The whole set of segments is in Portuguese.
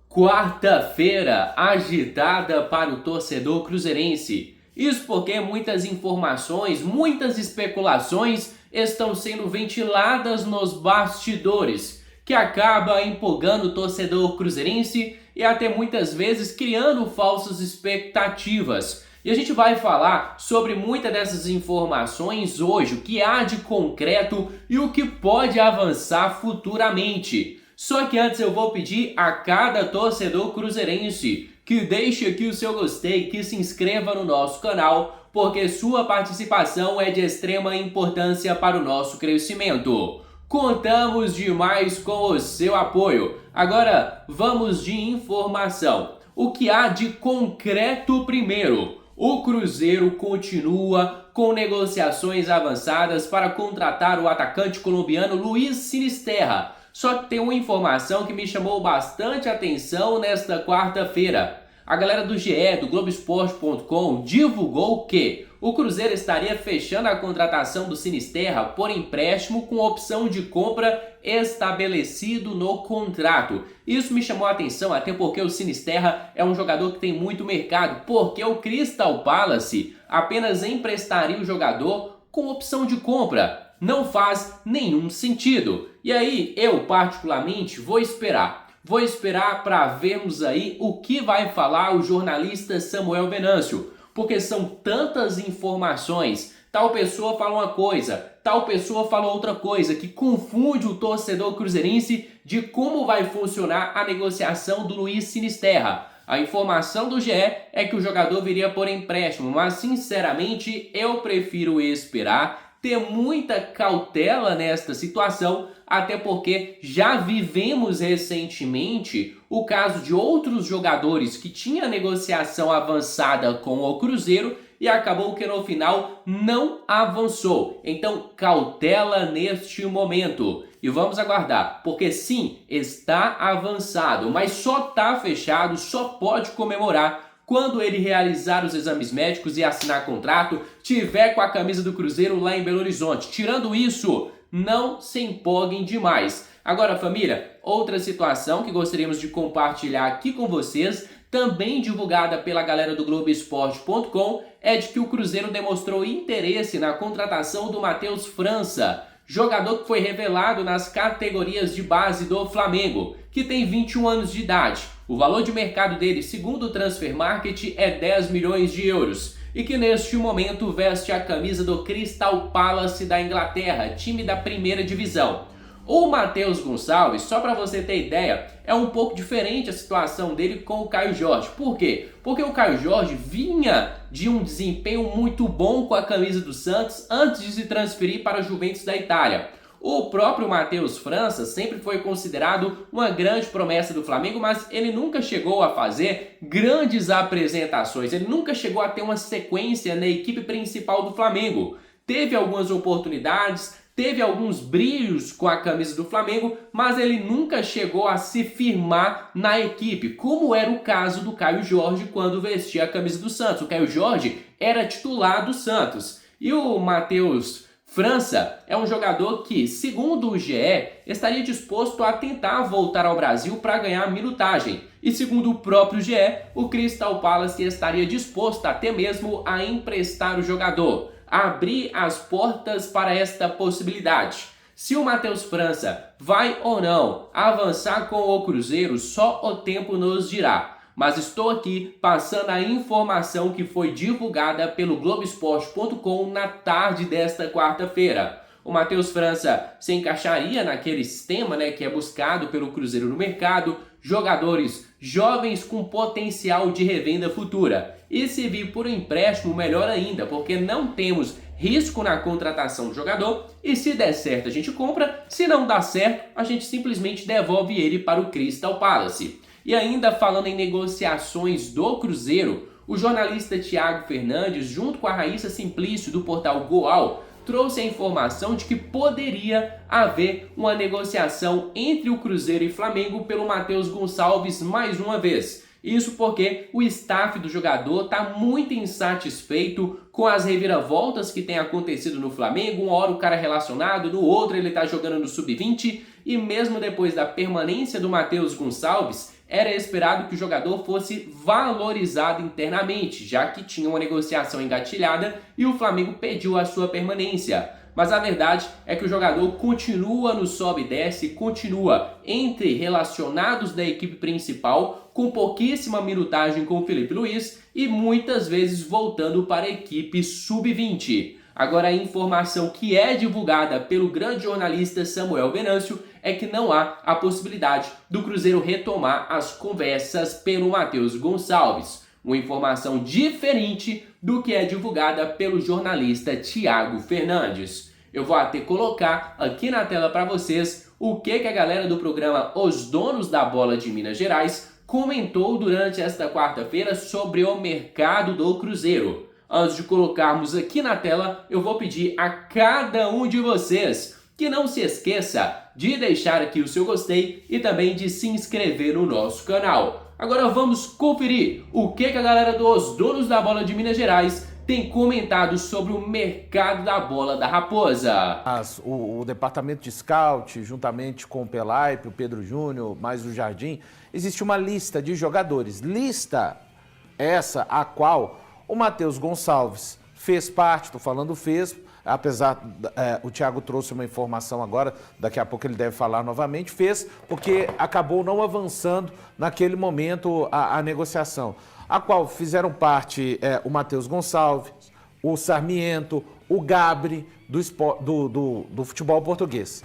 Quarta-feira agitada para o torcedor cruzeirense. Isso porque muitas informações, muitas especulações estão sendo ventiladas nos bastidores, que acaba empolgando o torcedor cruzeirense e até muitas vezes criando falsas expectativas. E a gente vai falar sobre muitas dessas informações hoje, o que há de concreto e o que pode avançar futuramente. Só que antes eu vou pedir a cada torcedor cruzeirense que deixe aqui o seu gostei, que se inscreva no nosso canal, porque sua participação é de extrema importância para o nosso crescimento. Contamos demais com o seu apoio. Agora vamos de informação. O que há de concreto primeiro? O Cruzeiro continua com negociações avançadas para contratar o atacante colombiano Luiz Sinisterra. Só que tem uma informação que me chamou bastante atenção nesta quarta-feira. A galera do GE, do Globoesporte.com, divulgou que o Cruzeiro estaria fechando a contratação do Sinisterra por empréstimo com opção de compra estabelecido no contrato. Isso me chamou a atenção até porque o Sinisterra é um jogador que tem muito mercado, porque o Crystal Palace apenas emprestaria o jogador com opção de compra. Não faz nenhum sentido. E aí, eu particularmente vou esperar para vermos aí o que vai falar o jornalista Samuel Venâncio, porque são tantas informações, tal pessoa fala uma coisa, tal pessoa fala outra coisa, que confunde o torcedor cruzeirense de como vai funcionar a negociação do Luiz Sinisterra. A informação do GE é que o jogador viria por empréstimo, mas sinceramente eu prefiro esperar, ter muita cautela nesta situação, até porque já vivemos recentemente o caso de outros jogadores que tinham negociação avançada com o Cruzeiro e acabou que no final não avançou. Então, cautela neste momento. E vamos aguardar, porque sim, está avançado, mas só está fechado, só pode comemorar quando ele realizar os exames médicos e assinar contrato, tiver com a camisa do Cruzeiro lá em Belo Horizonte. Tirando isso, não se empolguem demais. Agora, família, outra situação que gostaríamos de compartilhar aqui com vocês, também divulgada pela galera do Globoesporte.com, é de que o Cruzeiro demonstrou interesse na contratação do Matheus França, jogador que foi revelado nas categorias de base do Flamengo, que tem 21 anos de idade. O valor de mercado dele, segundo o Transfer Market, é 10 milhões de euros e que neste momento veste a camisa do Crystal Palace da Inglaterra, time da primeira divisão. O Matheus Gonçalves, só para você ter ideia, é um pouco diferente a situação dele com o Caio Jorge. Por quê? Porque o Caio Jorge vinha de um desempenho muito bom com a camisa do Santos antes de se transferir para a Juventus da Itália. O próprio Matheus França sempre foi considerado uma grande promessa do Flamengo, mas ele nunca chegou a fazer grandes apresentações, ele nunca chegou a ter uma sequência na equipe principal do Flamengo. Teve algumas oportunidades, teve alguns brilhos com a camisa do Flamengo, mas ele nunca chegou a se firmar na equipe, como era o caso do Caio Jorge quando vestia a camisa do Santos. O Caio Jorge era titular do Santos e o Matheus França é um jogador que, segundo o GE, estaria disposto a tentar voltar ao Brasil para ganhar minutagem. E segundo o próprio GE, o Crystal Palace estaria disposto até mesmo a emprestar o jogador, a abrir as portas para esta possibilidade. Se o Matheus França vai ou não avançar com o Cruzeiro, só o tempo nos dirá. Mas estou aqui passando a informação que foi divulgada pelo Globoesporte.com na tarde desta quarta-feira. O Matheus França se encaixaria naquele sistema, que é buscado pelo Cruzeiro no mercado, jogadores jovens com potencial de revenda futura. E se vir por empréstimo, melhor ainda, porque não temos risco na contratação do jogador e se der certo a gente compra, se não dá certo a gente simplesmente devolve ele para o Crystal Palace. E ainda falando em negociações do Cruzeiro, o jornalista Thiago Fernandes, junto com a Raíssa Simplício do portal Goal, trouxe a informação de que poderia haver uma negociação entre o Cruzeiro e Flamengo pelo Matheus Gonçalves mais uma vez. Isso porque o staff do jogador está muito insatisfeito com as reviravoltas que tem acontecido no Flamengo. Uma hora o cara é relacionado, no outro ele está jogando no sub-20 e mesmo depois da permanência do Matheus Gonçalves, era esperado que o jogador fosse valorizado internamente, já que tinha uma negociação engatilhada e o Flamengo pediu a sua permanência. Mas a verdade é que o jogador continua no sobe e desce, continua entre relacionados da equipe principal, com pouquíssima minutagem com o Felipe Luiz e muitas vezes voltando para a equipe sub-20. Agora, a informação que é divulgada pelo grande jornalista Samuel Venâncio é que não há a possibilidade do Cruzeiro retomar as conversas pelo Matheus Gonçalves. Uma informação diferente do que é divulgada pelo jornalista Thiago Fernandes. Eu vou até colocar aqui na tela para vocês o que a galera do programa Os Donos da Bola de Minas Gerais comentou durante esta quarta-feira sobre o mercado do Cruzeiro. Antes de colocarmos aqui na tela, eu vou pedir a cada um de vocês que não se esqueça de deixar aqui o seu gostei e também de se inscrever no nosso canal. Agora vamos conferir o que a galera dos Donos da Bola de Minas Gerais tem comentado sobre o mercado da bola da Raposa. O departamento de scout, juntamente com o Pelaipe, o Pedro Júnior, mais o Jardim, existe uma lista de jogadores. Lista essa a qual o Matheus Gonçalves fez parte, estou falando fez, apesar, o Thiago trouxe uma informação agora, daqui a pouco ele deve falar novamente, fez porque acabou não avançando naquele momento a negociação, a qual fizeram parte o Matheus Gonçalves, o Sarmiento, o Gabri do futebol português.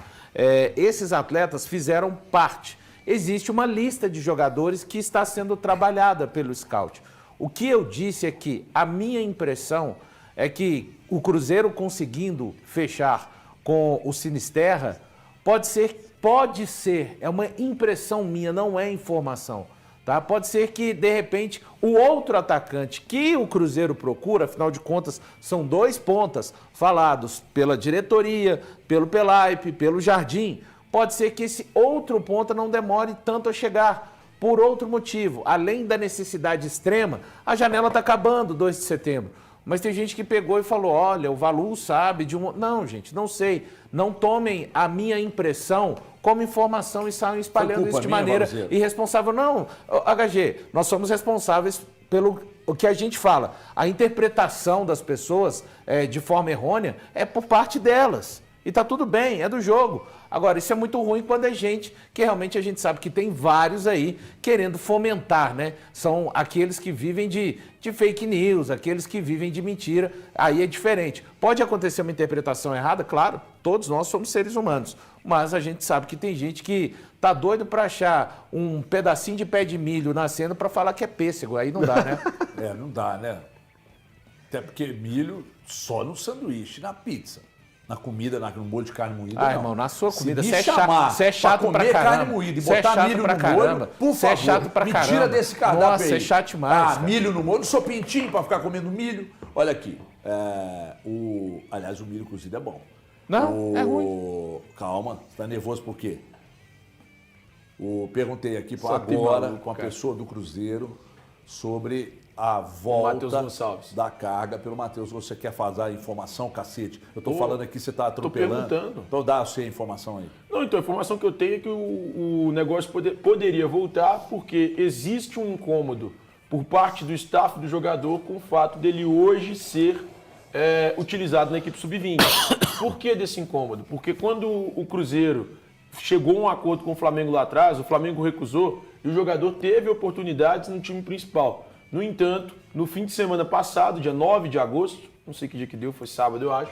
Esses atletas fizeram parte. Existe uma lista de jogadores que está sendo trabalhada pelo scout. O que eu disse é que a minha impressão é que o Cruzeiro conseguindo fechar com o Sinisterra pode ser, é uma impressão minha, não é informação, tá? Pode ser que, de repente, o outro atacante que o Cruzeiro procura, afinal de contas, são 2 pontas falados pela diretoria, pelo Pelaipe, pelo Jardim, pode ser que esse outro ponta não demore tanto a chegar. Por outro motivo, além da necessidade extrema, a janela está acabando, 2 de setembro. Mas tem gente que pegou e falou, olha, o Valu sabe de um... Não, gente, não sei. Não tomem a minha impressão como informação e saiam espalhando isso de maneira irresponsável. Não, HG, nós somos responsáveis pelo o que a gente fala. A interpretação das pessoas de forma errônea é por parte delas. E tá tudo bem, é do jogo. Agora, isso é muito ruim quando é gente que realmente a gente sabe que tem vários aí querendo fomentar, né? São aqueles que vivem de fake news, aqueles que vivem de mentira. Aí é diferente. Pode acontecer uma interpretação errada, claro, todos nós somos seres humanos. Mas a gente sabe que tem gente que tá doido para achar um pedacinho de pé de milho nascendo para falar que é pêssego. Aí não dá, né? Não dá, né? Até porque milho só no sanduíche, na pizza. Na comida, no molho de carne moída, não. Irmão, na sua comida, você é chato pra caramba. Carne moída e botar milho no molho, por favor, chato pra me caramba. Tira desse cardápio. Nossa, aí. é chato demais. Milho no molho, sou pintinho pra ficar comendo milho. Olha aqui, aliás, o milho cozido é bom. Não, é ruim. Calma, você tá nervoso por quê? Perguntei aqui agora com a pessoa do Cruzeiro sobre a volta da carga pelo Matheus. Você quer fazer a informação, cacete? Eu tô falando aqui, você tá atropelando. Tô perguntando. Então dá a informação aí. Não, então a informação que eu tenho é que o negócio poderia voltar porque existe um incômodo por parte do staff do jogador com o fato dele hoje ser utilizado na equipe sub-20. Por que desse incômodo? Porque quando o Cruzeiro chegou a um acordo com o Flamengo lá atrás, o Flamengo recusou e o jogador teve oportunidades no time principal. No entanto, no fim de semana passado, dia 9 de agosto, não sei que dia que deu, foi sábado eu acho,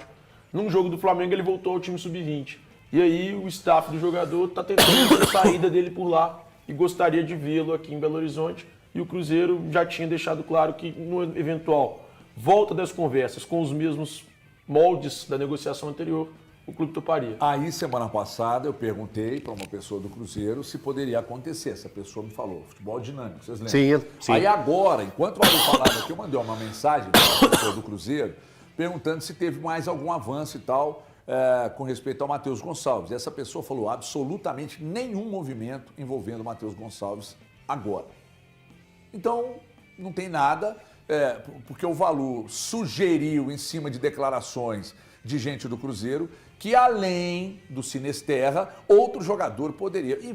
num jogo do Flamengo ele voltou ao time sub-20. E aí o staff do jogador está tentando a saída dele por lá e gostaria de vê-lo aqui em Belo Horizonte. E o Cruzeiro já tinha deixado claro que no eventual volta das conversas com os mesmos moldes da negociação anterior, o clube toparia. Aí, semana passada, eu perguntei para uma pessoa do Cruzeiro se poderia acontecer. Essa pessoa me falou, futebol dinâmico, vocês lembram? Sim. Aí agora, enquanto eu falava aqui, eu mandei uma mensagem para uma pessoa do Cruzeiro perguntando se teve mais algum avanço e tal com respeito ao Matheus Gonçalves. E essa pessoa falou absolutamente nenhum movimento envolvendo o Matheus Gonçalves agora. Então, não tem nada, porque o Valu sugeriu em cima de declarações de gente do Cruzeiro que além do Sinisterra, outro jogador poderia. E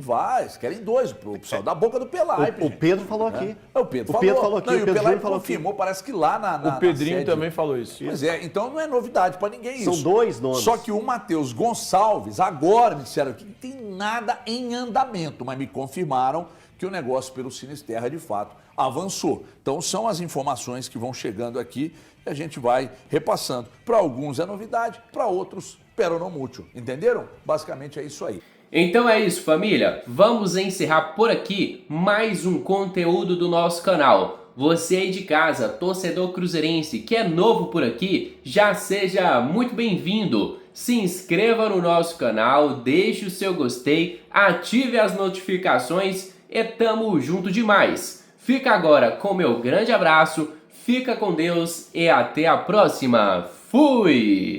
querem dois, o pessoal da boca do Pelaipe. O Pedro falou aqui. O Pedro falou aqui. Não, e o Pelaipe confirmou, parece que lá na O Pedrinho sede, também falou isso. Pois é, então não é novidade para ninguém isso. São dois nomes. Só que o Matheus Gonçalves, agora me disseram que não tem nada em andamento, mas me confirmaram que o negócio pelo Sinisterra, de fato, avançou. Então são as informações que vão chegando aqui e a gente vai repassando. Para alguns é novidade, para outros peronomútil. Entenderam? Basicamente é isso aí. Então é isso, família. Vamos encerrar por aqui mais um conteúdo do nosso canal. Você aí de casa, torcedor cruzeirense, que é novo por aqui, já seja muito bem-vindo. Se inscreva no nosso canal, deixe o seu gostei, ative as notificações e tamo junto demais. Fica agora com meu grande abraço, fica com Deus e até a próxima. Fui!